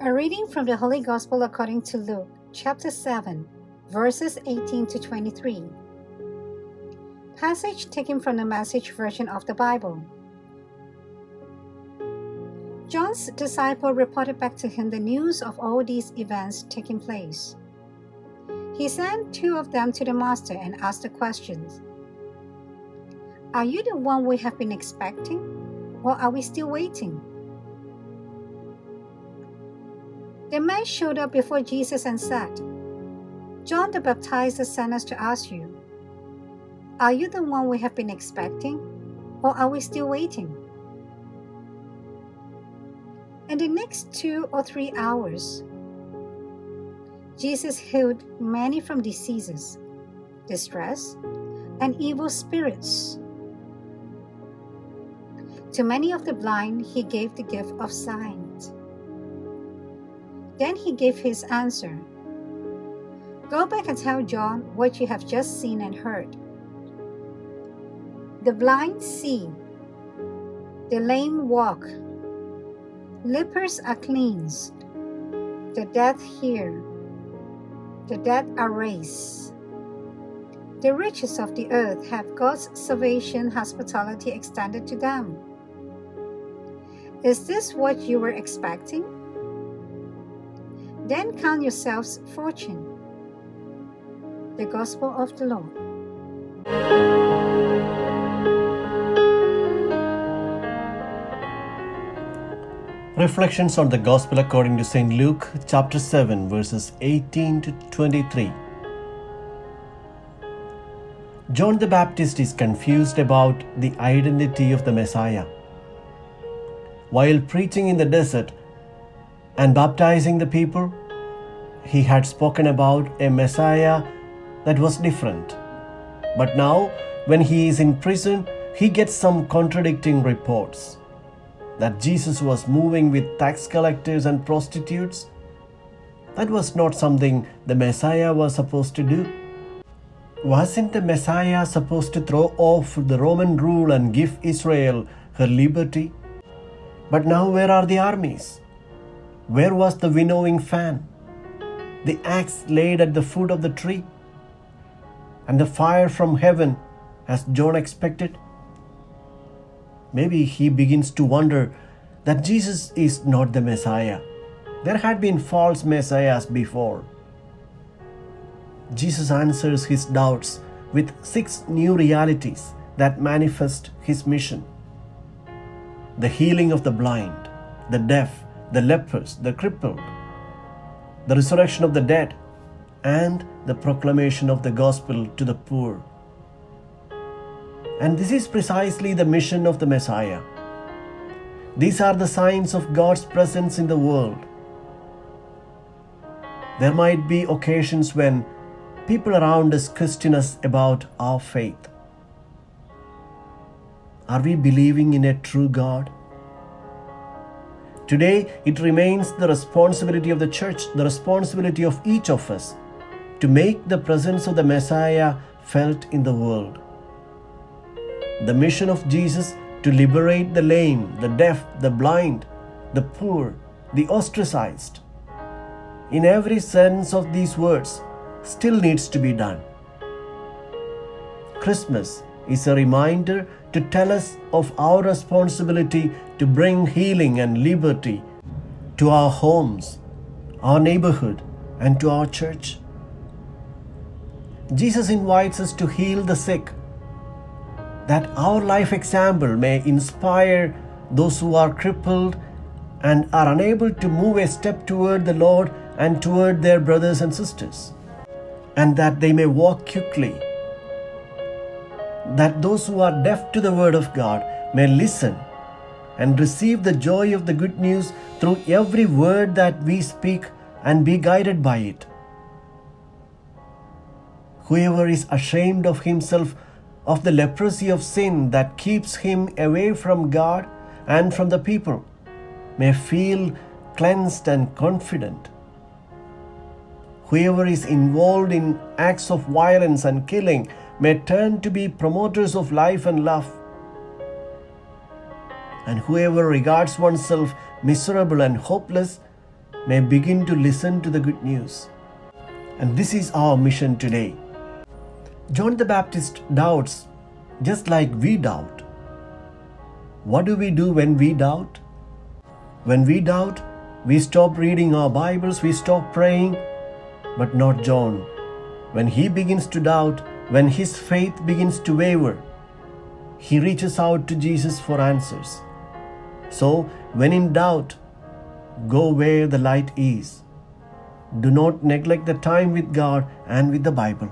A reading from the Holy Gospel according to Luke, chapter 7, verses 18 to 23. Passage taken from the Message version of the Bible. John's disciple reported back to him the news of all these events taking place. He sent two of them to the master and asked the questions. Are you the one we have been expecting, or are we still waiting? The man showed up before Jesus and said, John the Baptizer sent us to ask you, are you the one we have been expecting, or are we still waiting? In the next 2 or 3 hours, Jesus healed many from diseases, distress, and evil spirits. To many of the blind, he gave the gift of sight. Then he gave his answer. Go back and tell John what you have just seen and heard. The blind see, the lame walk, lepers are cleansed, the deaf hear, the dead are raised. The riches of the earth have God's salvation hospitality extended to them. Is this what you were expecting? Then count yourselves fortunate. The Gospel of the Lord. Reflections on the Gospel according to St. Luke, chapter 7, verses 18 to 23. John the Baptist is confused about the identity of the Messiah. While preaching in the desert and baptizing the people, he had spoken about a Messiah that was different. But now, when he is in prison, he gets some contradicting reports. That Jesus was moving with tax collectors and prostitutes, that was not something the Messiah was supposed to do. Wasn't the Messiah supposed to throw off the Roman rule and give Israel her liberty? But now where are the armies? Where was the winnowing fan? The axe laid at the foot of the tree? And the fire from heaven, as John expected? Maybe he begins to wonder that Jesus is not the Messiah. There had been false messiahs before. Jesus answers his doubts with 6 new realities that manifest his mission. The healing of the blind, the deaf, the lepers, the crippled, the resurrection of the dead, and the proclamation of the gospel to the poor. And this is precisely the mission of the Messiah. These are the signs of God's presence in the world. There might be occasions when people around us question us about our faith. Are we believing in a true God? Today, it remains the responsibility of the church, the responsibility of each of us, to make the presence of the Messiah felt in the world. The mission of Jesus to liberate the lame, the deaf, the blind, the poor, the ostracized, in every sense of these words, still needs to be done. Christmas is a reminder to tell us of our responsibility to bring healing and liberty to our homes, our neighborhood, and to our church. Jesus invites us to heal the sick, that our life example may inspire those who are crippled and are unable to move a step toward the Lord and toward their brothers and sisters, and that they may walk quickly, that those who are deaf to the word of God may listen and receive the joy of the good news through every word that we speak and be guided by it. Whoever is ashamed of himself of the leprosy of sin that keeps him away from God and from the people may feel cleansed and confident. Whoever is involved in acts of violence and killing may turn to be promoters of life and love. And whoever regards oneself miserable and hopeless may begin to listen to the good news. And this is our mission today. John the Baptist doubts just like we doubt. What do we do when we doubt? When we doubt, we stop reading our Bibles, we stop praying, but not John. When he begins to doubt, when his faith begins to waver, he reaches out to Jesus for answers. So, when in doubt, go where the light is. Do not neglect the time with God and with the Bible.